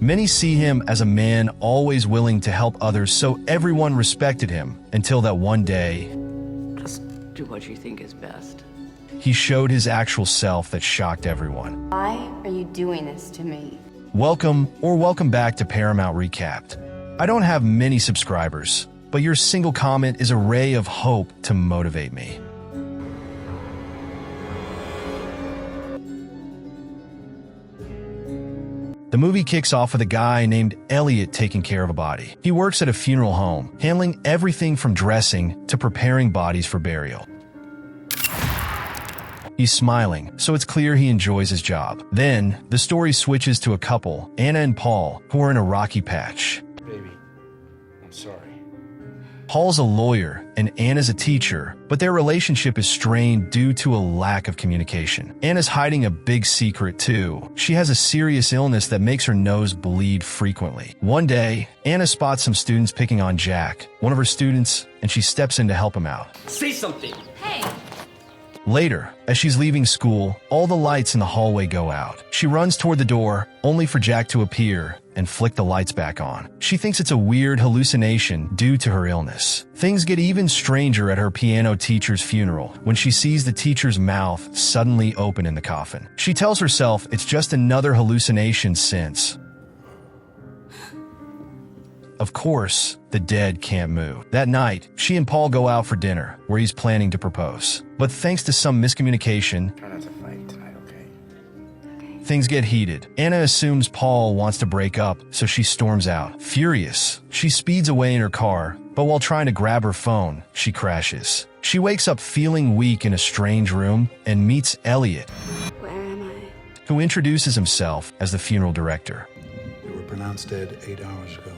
Many see him as a man always willing to help others, so everyone respected him until that one day, Just do what you think is best. he showed his actual self that shocked everyone. Why are you doing this to me? Welcome back to Paramount Recapped. I don't have many subscribers, but your single comment is a ray of hope to motivate me. The movie kicks off with a guy named Elliott taking care of a body. He works at a funeral home, handling everything from dressing to preparing bodies for burial. He's smiling, so it's clear he enjoys his job. Then, the story switches to a couple, Anna and Paul, who are in a rocky patch. Baby, I'm sorry. Paul's a lawyer and Anna's a teacher, but their relationship is strained due to a lack of communication. Anna's hiding a big secret too. She has a serious illness that makes her nose bleed frequently. One day, Anna spots some students picking on Jack, one of her students, and she steps in to help him out. Say something! Hey! Later, as she's leaving school, all the lights in the hallway go out. She runs toward the door, only for Jack to appear and flick the lights back on. She thinks it's a weird hallucination due to her illness. Things get even stranger at her piano teacher's funeral when she sees the teacher's mouth suddenly open in the coffin. She tells herself it's just another hallucination since, of course, the dead can't move. That night, she and Paul go out for dinner, where he's planning to propose. But thanks to some miscommunication, Try not to fight tonight, okay? things get heated. Anna assumes Paul wants to break up, so she storms out. Furious, she speeds away in her car, but while trying to grab her phone, she crashes. She wakes up feeling weak in a strange room and meets Elliott, Where am I? who introduces himself as the funeral director. You were pronounced dead 8 hours ago.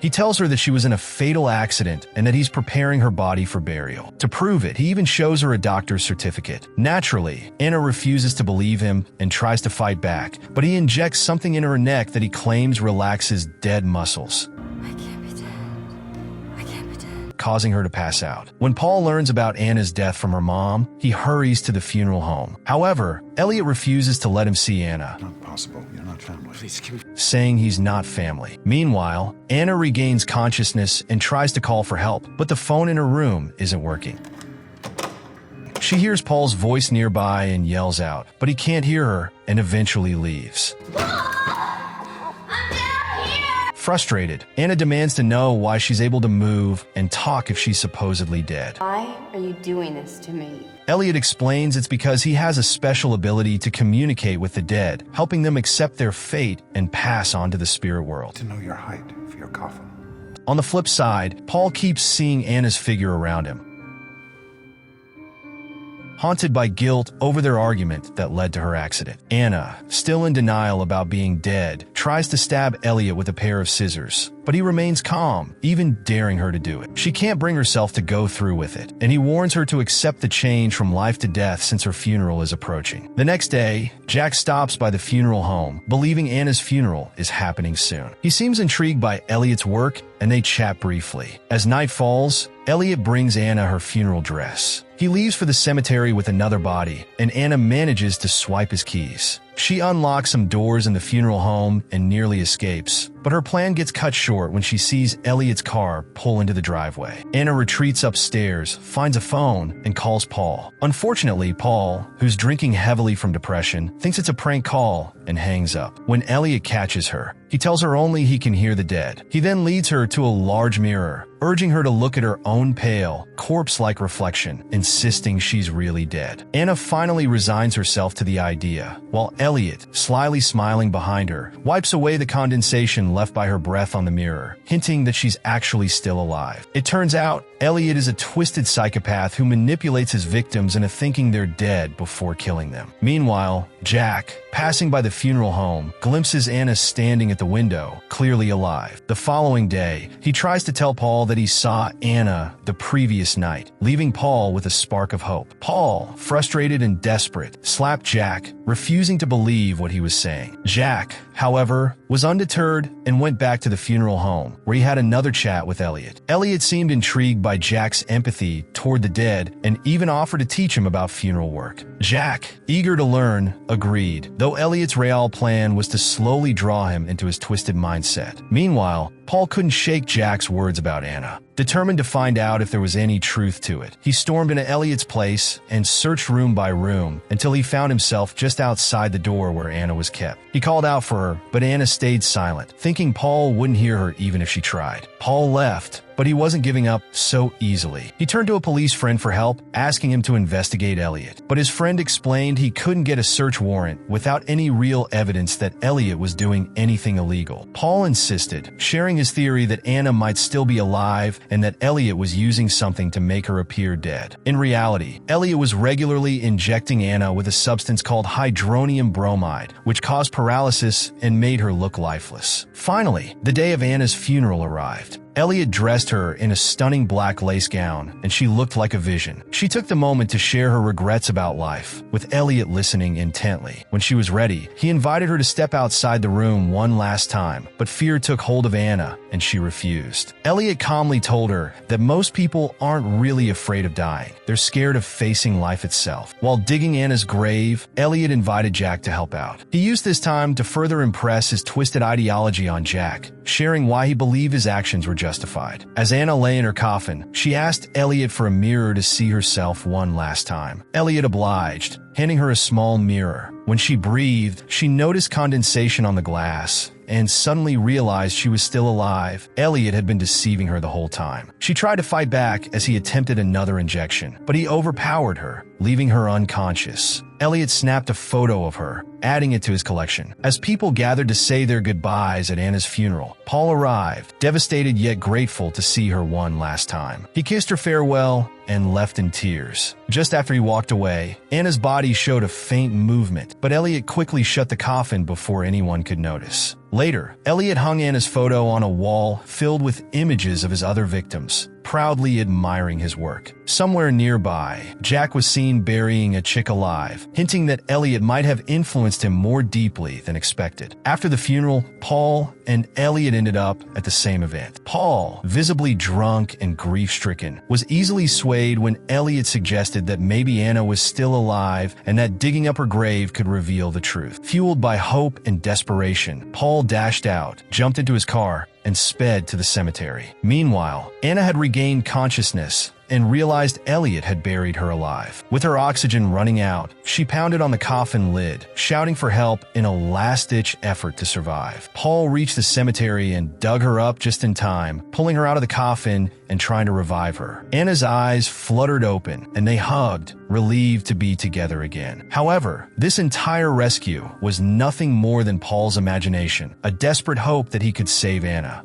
He tells her that she was in a fatal accident and that he's preparing her body for burial. To prove it, he even shows her a doctor's certificate. Naturally, Anna refuses to believe him and tries to fight back, but he injects something in her neck that he claims relaxes dead muscles, I can't be dead. I can't be dead. causing her to pass out. When Paul learns about Anna's death from her mom, he hurries to the funeral home. However, Elliott refuses to let him see Anna, Not possible. You're not family. Please give me. saying he's not family. Meanwhile, Anna regains consciousness and tries to call for help, but the phone in her room isn't working. She hears Paul's voice nearby and yells out, but he can't hear her and eventually leaves. Frustrated, Anna demands to know why she's able to move and talk if she's supposedly dead. Why are you doing this to me? Elliott explains it's because he has a special ability to communicate with the dead, helping them accept their fate and pass on to the spirit world. To know your height for your coffin. On the flip side, Paul keeps seeing Anna's figure around him, haunted by guilt over their argument that led to her accident. Anna, still in denial about being dead, tries to stab Elliott with a pair of scissors, but he remains calm, even daring her to do it. She can't bring herself to go through with it, and he warns her to accept the change from life to death since her funeral is approaching. The next day, Jack stops by the funeral home, believing Anna's funeral is happening soon. He seems intrigued by Elliott's work, and they chat briefly. As night falls, Elliott brings Anna her funeral dress. He leaves for the cemetery with another body, and Anna manages to swipe his keys. She unlocks some doors in the funeral home and nearly escapes, but her plan gets cut short when she sees Elliott's car pull into the driveway. Anna retreats upstairs, finds a phone, and calls Paul. Unfortunately, Paul, who's drinking heavily from depression, thinks it's a prank call and hangs up. When Elliott catches her, he tells her only he can hear the dead. He then leads her to a large mirror, urging her to look at her own pale, corpse-like reflection, insisting she's really dead. Anna finally resigns herself to the idea, while Elliott, slyly smiling behind her, wipes away the condensation left by her breath on the mirror, hinting that she's actually still alive. It turns out, Elliott is a twisted psychopath who manipulates his victims into thinking they're dead before killing them. Meanwhile, Jack, passing by the funeral home, glimpses Anna standing at the window, clearly alive. The following day, he tries to tell Paul that he saw Anna the previous night, leaving Paul with a spark of hope. Paul, frustrated and desperate, slapped Jack, refusing to believe what he was saying. Jack, however, was undeterred and went back to the funeral home, where he had another chat with Elliott. Elliott seemed intrigued by Jack's empathy toward the dead and even offered to teach him about funeral work. Jack, eager to learn, agreed, though Elliott's real plan was to slowly draw him into his twisted mindset. Meanwhile, Paul couldn't shake Jack's words about Anna. Determined to find out if there was any truth to it, he stormed into Elliott's place and searched room by room until he found himself just outside the door where Anna was kept. He called out for her, but Anna stayed silent, thinking Paul wouldn't hear her even if she tried. Paul left, but he wasn't giving up so easily. He turned to a police friend for help, asking him to investigate Elliott. But his friend explained he couldn't get a search warrant without any real evidence that Elliott was doing anything illegal. Paul insisted, sharing his theory that Anna might still be alive and that Elliott was using something to make her appear dead. In reality, Elliott was regularly injecting Anna with a substance called hydronium bromide, which caused paralysis and made her look lifeless. Finally, the day of Anna's funeral arrived. Elliott dressed her in a stunning black lace gown, and she looked like a vision. She took the moment to share her regrets about life, with Elliott listening intently. When she was ready, he invited her to step outside the room one last time, but fear took hold of Anna, and she refused. Elliott calmly told her that most people aren't really afraid of dying. They're scared of facing life itself. While digging Anna's grave, Elliott invited Jack to help out. He used this time to further impress his twisted ideology on Jack, sharing why he believed his actions were justified. As Anna lay in her coffin, she asked Elliott for a mirror to see herself one last time. Elliott obliged, handing her a small mirror. When she breathed, she noticed condensation on the glass and suddenly realized she was still alive. Elliott had been deceiving her the whole time. She tried to fight back as he attempted another injection, but he overpowered her, leaving her unconscious. Elliott snapped a photo of her, adding it to his collection. As people gathered to say their goodbyes at Anna's funeral, Paul arrived, devastated yet grateful to see her one last time. He kissed her farewell and left in tears. Just after he walked away, Anna's body showed a faint movement, but Elliott quickly shut the coffin before anyone could notice. Later, Elliott hung Anna's photo on a wall filled with images of his other victims, proudly admiring his work. Somewhere nearby, Jack was seen burying a chick alive, hinting that Elliott might have influenced him more deeply than expected. After the funeral, Paul and Elliott ended up at the same event. Paul, visibly drunk and grief-stricken, was easily swayed when Elliott suggested that maybe Anna was still alive and that digging up her grave could reveal the truth. Fueled by hope and desperation, Paul dashed out, jumped into his car, and sped to the cemetery. Meanwhile, Anna had regained consciousness and realized Elliott had buried her alive. With her oxygen running out, she pounded on the coffin lid, shouting for help in a last-ditch effort to survive. Paul reached the cemetery and dug her up just in time, pulling her out of the coffin and trying to revive her. Anna's eyes fluttered open, and they hugged, relieved to be together again. However, this entire rescue was nothing more than Paul's imagination, a desperate hope that he could save Anna.